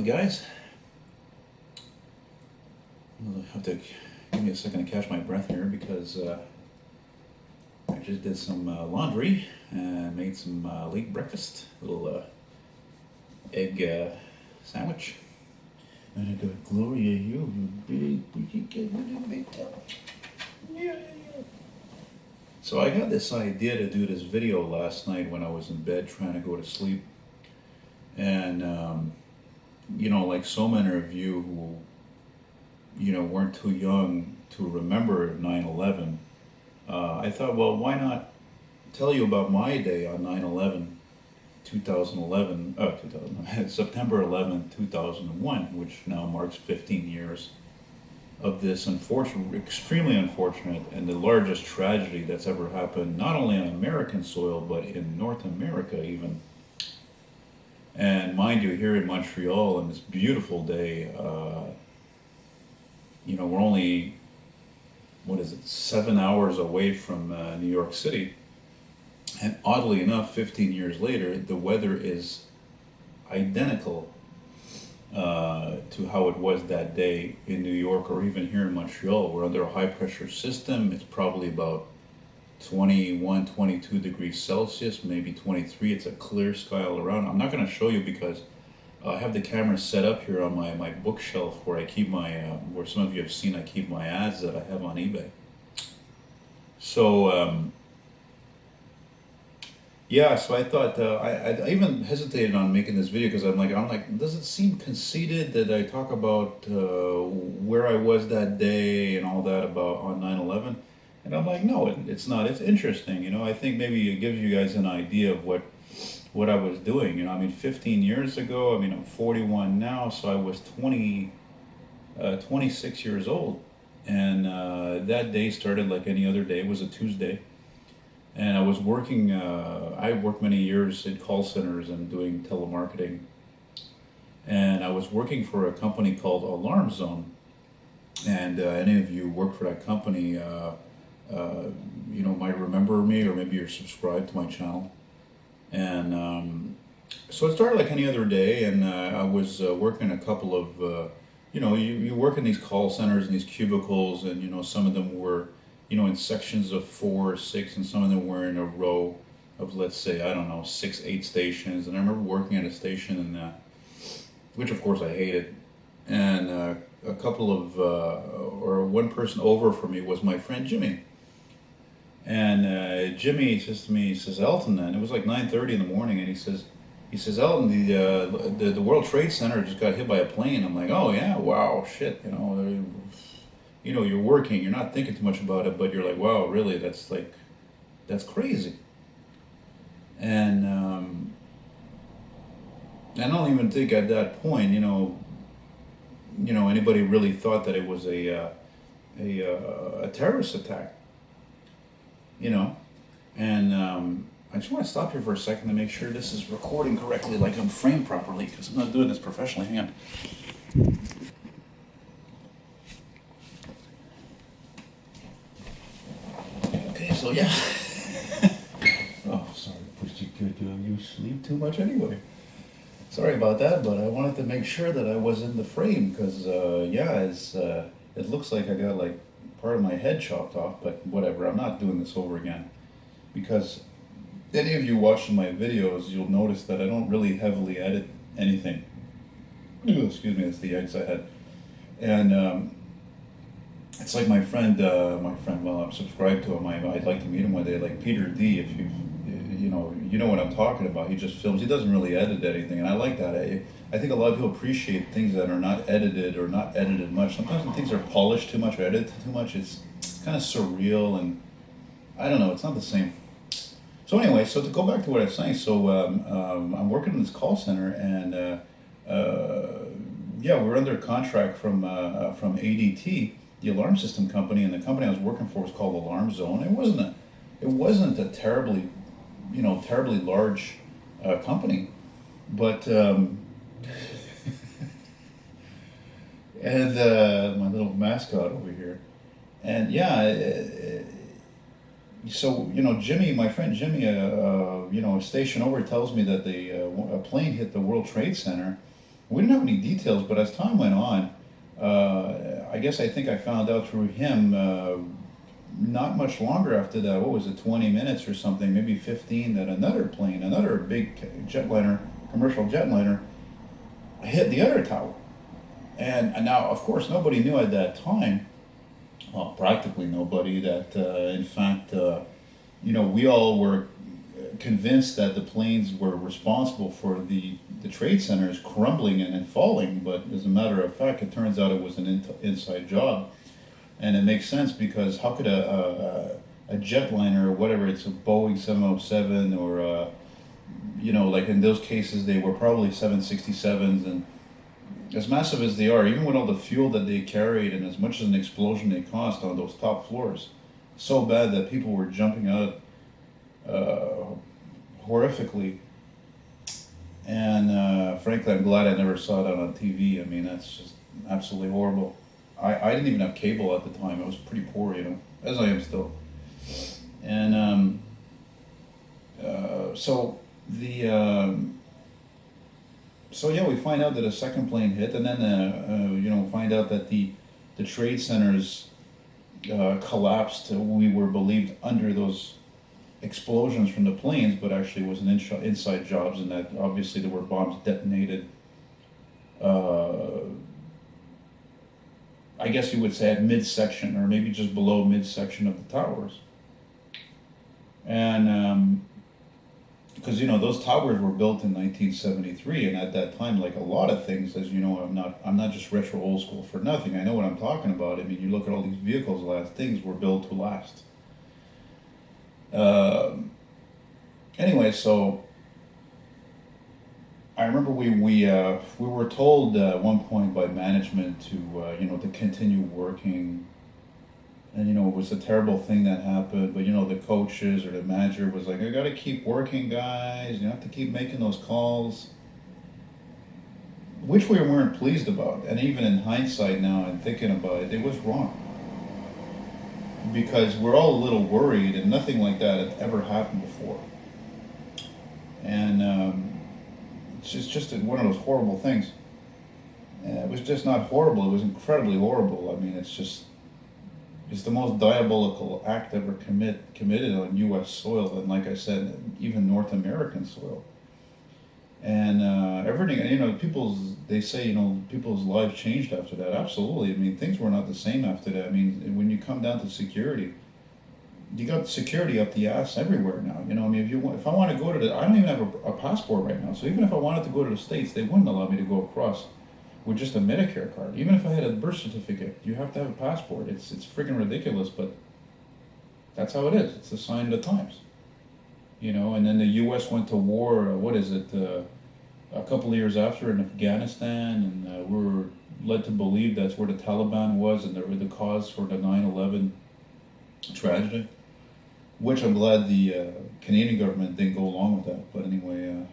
quickly, guys. I'll have to give me a second to catch my breath here because I just did some laundry and made some late breakfast. Little egg sandwich. And I got Gloria, you big, big. Yeah. So I got this idea to do this video last night when I was in bed trying to go to sleep. And, you know, like so many of you who, you know, weren't too young to remember 9/11, I thought, well, why not tell you about my day on 9/11, 2011, September 11th, 2001, which now marks 15 years of this unfortunate, extremely unfortunate, and the largest tragedy that's ever happened, not only on American soil, but in North America even. And mind you, here in Montreal on this beautiful day, you know, we're only, 7 hours away from New York City. And oddly enough, 15 years later, the weather is identical to how it was that day in New York or even here in Montreal. We're under a high pressure system. It's probably about 21, 22 degrees Celsius, maybe 23. It's a clear sky all around. I'm not going to show you because I have the camera set up here on my bookshelf where I keep my, where some of you have seen I keep my ads that I have on eBay. So, yeah, so I thought, I even hesitated on making this video because I'm like, does it seem conceited that I talk about where I was that day and all that about on 9/11? And I'm like, no, it's not. It's interesting, you know. I think maybe it gives you guys an idea of what I was doing, you know. I mean, 15 years ago, I mean, I'm 41 now, so I was 26 years old. And that day started like any other day. It was a Tuesday. And I was working, I worked many years in call centers and doing telemarketing. And I was working for a company called Alarm Zone. And any of you work for that company, you know, might remember me, or maybe you're subscribed to my channel. And so it started like any other day, and I was working a couple of, you know, you work in these call centers and these cubicles, and, you know, some of them were, you know, in sections of 4 or 6, and some of them were in a row of, let's say, I don't know, 6, 8 stations. And I remember working at a station, and which of course I hated. And a couple of, or one person over from me was my friend Jimmy. And Jimmy says to me, he says, Elton, and it was like 9:30 in the morning, and he says, Elton, the World Trade Center just got hit by a plane. I'm like, oh yeah, wow, shit, you know, you're working, you're not thinking too much about it, but you're like, wow, really, that's crazy. And I don't even think at that point, you know, anybody really thought that it was a terrorist attack, you know. And I just want to stop here for a second to make sure this is recording correctly, like I'm framed properly, because I'm not doing this professionally. Hang on. So yeah. Oh, sorry, pushed you. Could you sleep too much anyway? Sorry about that, but I wanted to make sure that I was in the frame because yeah, it looks like I got like part of my head chopped off, but whatever. I'm not doing this over again because any of you watching my videos, you'll notice that I don't really heavily edit anything. Ooh, excuse me, that's the eggs I had, and. It's like my friend, well, I'm subscribed to him. I'd like to meet him one day, like Peter D. If you know what I'm talking about. He just films. He doesn't really edit anything, and I like that. I think a lot of people appreciate things that are not edited or not edited much. Sometimes when things are polished too much or edited too much, it's kind of surreal, and I don't know. It's not the same. So anyway, so to go back to what I was saying, so I'm working in this call center, and yeah, we're under contract from ADT. The alarm system company, and the company I was working for was called Alarm Zone. It wasn't a terribly large company, but and my little mascot over here, and yeah, so you know, Jimmy, my friend Jimmy, you know, a station over tells me that a plane hit the World Trade Center, We didn't have any details, but as time went on, I think I found out through him not much longer after that, what was it, 20 minutes or something, maybe 15, that another plane, another big jetliner, commercial jetliner, hit the other tower. And now, of course, nobody knew at that time, well, practically nobody, that in fact, we all were convinced that the planes were responsible for the trade centers crumbling and falling, but as a matter of fact, it turns out it was an inside job. And it makes sense, because how could a jetliner, or whatever, it's a Boeing 707, or like in those cases they were probably 767s, and as massive as they are, even with all the fuel that they carried and as much as an explosion they caused on those top floors, so bad that people were jumping out horrifically. And frankly, I'm glad I never saw that on TV. I mean, that's just absolutely horrible. I didn't even have cable at the time. I was pretty poor, as I am still. And so we find out that a second plane hit, and then find out that the trade centers collapsed. We were believed under those explosions from the planes, but actually it was an inside jobs, and that obviously there were bombs detonated. I guess you would say at midsection, or maybe just below midsection of the towers. And because those towers were built in 1973, and at that time, like a lot of things, as you know, I'm not just retro old school for nothing. I know what I'm talking about. I mean, you look at all these vehicles, things were built to last. Anyway, so I remember we were told at one point by management to continue working, and it was a terrible thing that happened. But the coaches or the manager was like, "I got to keep working, guys. You have to keep making those calls," which we weren't pleased about. And even in hindsight now and thinking about it, it was wrong, because we're all a little worried, and nothing like that had ever happened before. And it's just one of those horrible things. It was just not horrible, it was incredibly horrible. I mean, it's the most diabolical act ever committed on U.S. soil, and like I said, even North American soil. And everything, they say, people's lives changed after that. Absolutely. I mean, things were not the same after that. I mean, when you come down to security, you got security up the ass everywhere now. I mean, if I want to go to I don't even have a passport right now. So even if I wanted to go to the States, they wouldn't allow me to go across with just a Medicare card. Even if I had a birth certificate, you have to have a passport. It's freaking ridiculous, but that's how it is. It's a sign of the times. And then the U.S. went to war, a couple of years after, in Afghanistan, and we were led to believe that's where the Taliban was, and they were the cause for the 9/11 tragedy, which I'm glad the Canadian government didn't go along with that. But anyway,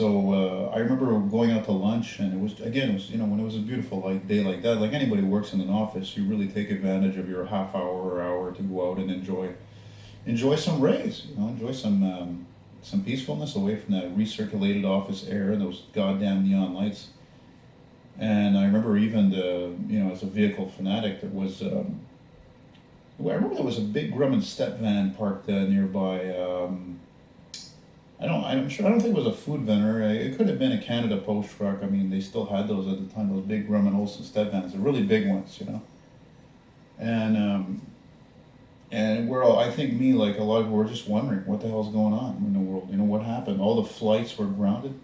I remember going out to lunch, and it was when it was a beautiful day like that, like anybody who works in an office, you really take advantage of your half hour or hour to go out and enjoy some rays, enjoy some peacefulness away from that recirculated office air and those goddamn neon lights. And I remember even as a vehicle fanatic, there was, I remember there was a big Grumman step van parked nearby. I don't think it was a food vendor. It could have been a Canada Post truck. I mean, they still had those at the time, those big Grumman Olsen step vans, the really big ones, And we're all, I think me, like a lot of people, were just wondering what the hell's going on in the world. What happened? All the flights were grounded.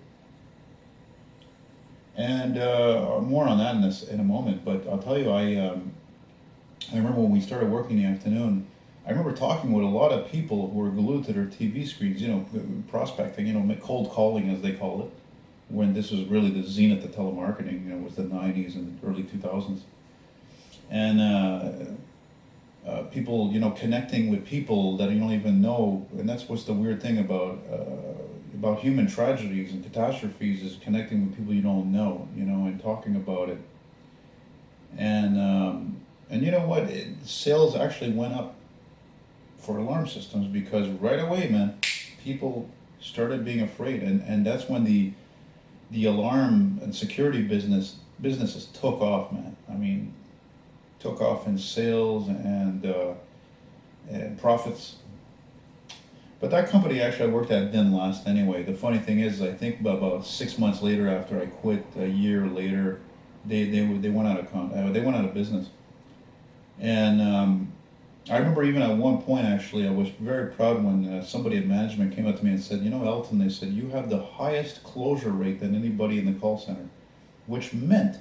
And more on that in a moment. But I'll tell you, I remember when we started working in the afternoon, I remember talking with a lot of people who were glued to their TV screens, prospecting, cold calling as they call it, when this was really the zenith of telemarketing, it was the 90s and early 2000s. And people, connecting with people that you don't even know, and that's what's the weird thing about human tragedies and catastrophes, is connecting with people you don't know, and talking about it. And you know what? Sales actually went up for alarm systems, because right away, man, people started being afraid, and that's when the the alarm and security businesses took off, man. I mean, took off in sales and profits. But that company actually I worked at didn't last anyway. The funny thing is, I think about 6 months later, after I quit, a year later, they went out of they went out of business. And I remember even at one point, actually, I was very proud when somebody at management came up to me and said, "You know, Elton," they said, "you have the highest closure rate than anybody in the call center," which meant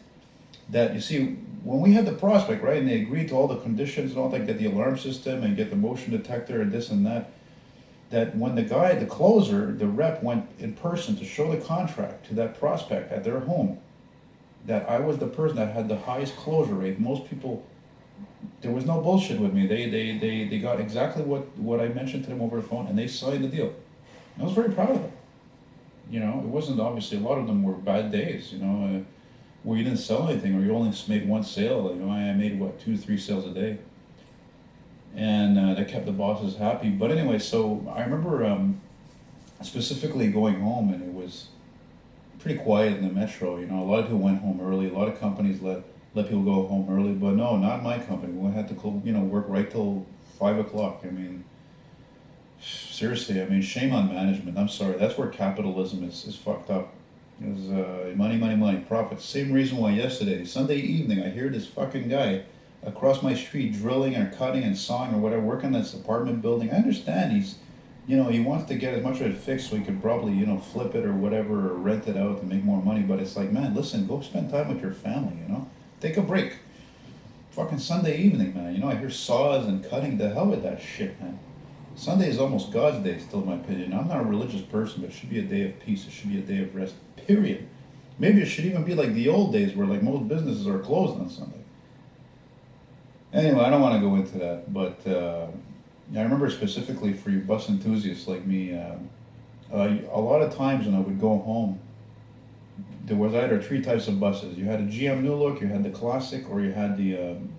that, you see, when we had the prospect, right, and they agreed to all the conditions and all that, get the alarm system and get the motion detector and this and that, that when the closer, the rep went in person to show the contract to that prospect at their home, that I was the person that had the highest closure rate. Most people, there was no bullshit with me. They got exactly what I mentioned to them over the phone, and they signed the deal. And I was very proud of them. You know, it wasn't, obviously, a lot of them were bad days, you know, where you didn't sell anything or you only made one sale. You know, I made, 2-3 sales a day. And that kept the bosses happy. But anyway, so I remember specifically going home, and it was pretty quiet in the metro. You know, a lot of people went home early. A lot of companies let people go home early, but no, not my company. We had to, work right till 5 o'clock. I mean, seriously, I mean, shame on management. I'm sorry. That's where capitalism is fucked up. It was money, money, money, profits. Same reason why yesterday, Sunday evening, I hear this fucking guy across my street drilling or cutting and sawing or whatever, working in this apartment building. I understand he wants to get as much of it fixed so he could probably, flip it or whatever, or rent it out to make more money. But it's like, man, listen, go spend time with your family, Take a break. Fucking Sunday evening, man. I hear saws and cutting. The hell with that shit, man. Sunday is almost God's day, still in my opinion. I'm not a religious person, but it should be a day of peace. It should be a day of rest, period. Maybe it should even be like the old days where, like, most businesses are closed on Sunday. Anyway, I don't want to go into that, but I remember specifically for you bus enthusiasts like me, a lot of times when I would go home, there was either 3 types of buses. You had a GM New Look, you had the Classic, or you had the, an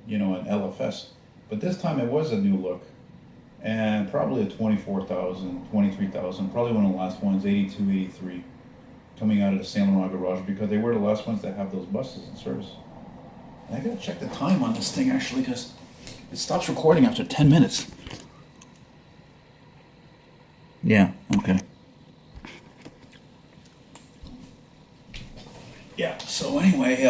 LFS. But this time it was a New Look, and probably a 24,000, 23,000, probably one of the last ones, 82, 83, coming out of the Saint Laurent garage, because they were the last ones that have those buses in service. And I gotta check the time on this thing, actually, because it stops recording after 10 minutes. Yeah, okay. Yeah, so anyway,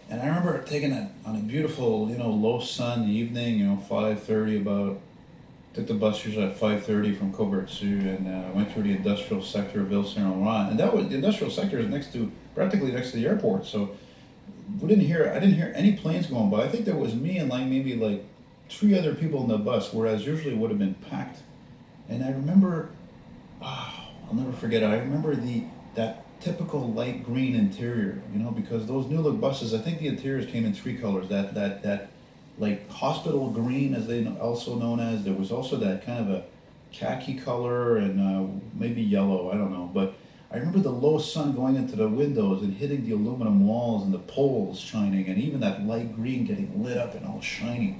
and I remember taking it on a beautiful, low sun evening, 5:30 about, took the bus usually at 5:30 from Coburg-Sioux, and went through the industrial sector of Ville Saint Laurent. And that was, the industrial sector is practically next to the airport, so I didn't hear any planes going by. I think there was me and maybe 3 other people in the bus, whereas usually it would have been packed. And I remember, I'll never forget it. I remember that typical light green interior, because those New Look buses, I think the interiors came in 3 colors. That like hospital green, as they also known as. There was also that kind of a khaki color and maybe yellow. I don't know, but I remember the low sun going into the windows and hitting the aluminum walls and the poles shining, and even that light green getting lit up and all shiny.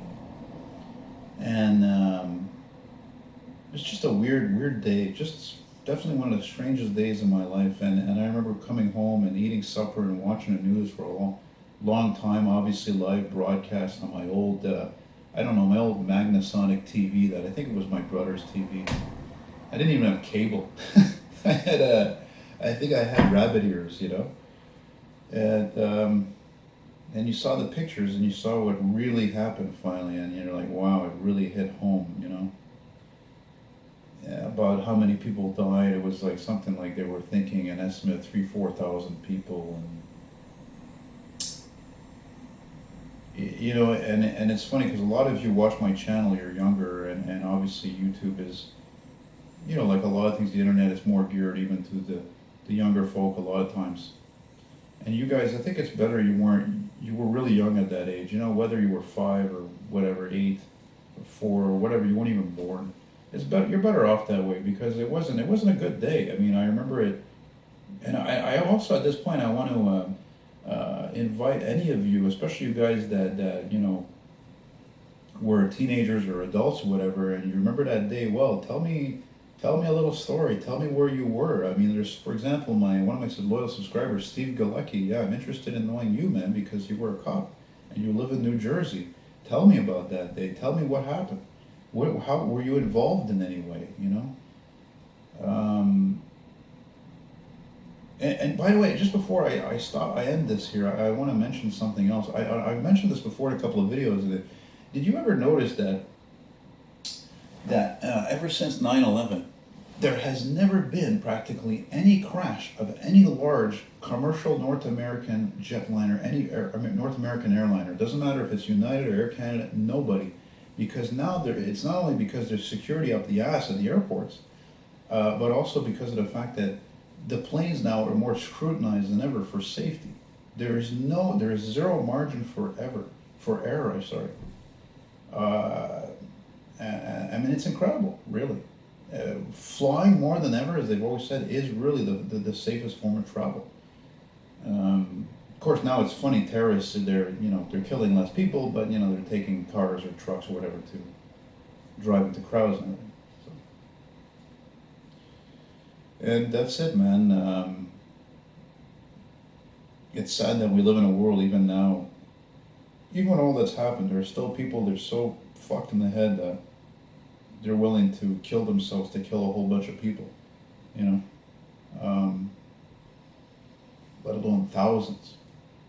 And it was just a weird day. Just definitely one of the strangest days of my life. And I remember coming home and eating supper and watching the news for a long time. Obviously live broadcast on my old, my old Magnasonic TV that I think it was my brother's TV. I didn't even have cable. I think I had rabbit ears, and you saw the pictures and you saw what really happened finally, and you're like, wow, it really hit home, about how many people died. It was like something like they were thinking an estimate of 3,000-4,000 people, and it's funny because a lot of you watch my channel, you're younger, and obviously YouTube is, like a lot of things, the internet is more geared even to the younger folk a lot of times. And you guys, I think it's better you were really young at that age, whether you were 5 or whatever, 8 or 4 or whatever, you weren't even born. It's better, you're better off that way, because it wasn't a good day. I mean, I remember it, and I also at this point I want to invite any of you, especially you guys that were teenagers or adults or whatever, and you remember that day well. Tell me Tell me a little story. Tell me where you were. I mean, there's, for example, one of my loyal subscribers, Steve Galecki. Yeah, I'm interested in knowing you, man, because you were a cop and you live in New Jersey. Tell me about that day. Tell me what happened. How were you involved in any way? You know. And by the way, just before I end this here, I want to mention something else. I've mentioned this before in a couple of videos. Did you ever notice that ever since 9/11, there has never been practically any crash of any large commercial North American jetliner, North American airliner. It doesn't matter if it's United or Air Canada, nobody. Because now it's not only because there's security up the ass at the airports, but also because of the fact that the planes now are more scrutinized than ever for safety. There is zero margin for error. I'm sorry. I mean, it's incredible, really. Flying more than ever, as they've always said, is really the safest form of travel. Of course, now it's funny. Terrorists, they're killing less people, but they're taking cars or trucks or whatever to drive into crowds and everything. And that's it, man. It's sad that we live in a world, even now, even when all that's happened, there are still people, they're so fucked in the head that they're willing to kill themselves to kill a whole bunch of people, let alone thousands.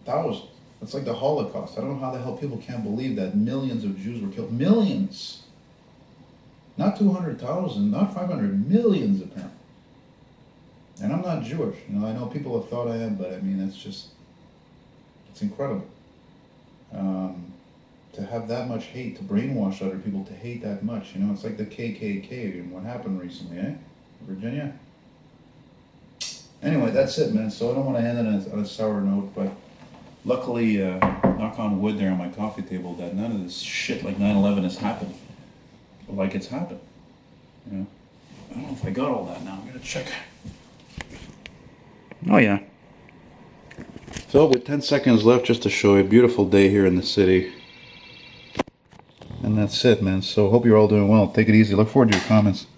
It's like the Holocaust. I don't know how the hell people can't believe that millions of Jews were killed. Millions! Not 200,000, not 500, millions apparently. And I'm not Jewish, I know people have thought I am, but I mean, it's incredible. To have that much hate, to brainwash other people to hate that much, it's like the KKK and what happened recently, Virginia? Anyway, that's it, man. So I don't want to end it on a sour note, but luckily, knock on wood there on my coffee table, that none of this shit like 9/11 has happened like it's happened. I don't know if I got all that now. I'm going to check. Oh, yeah. So with 10 seconds left, just to show you a beautiful day here in the city. And that's it, man. So hope you're all doing well. Take it easy. Look forward to your comments.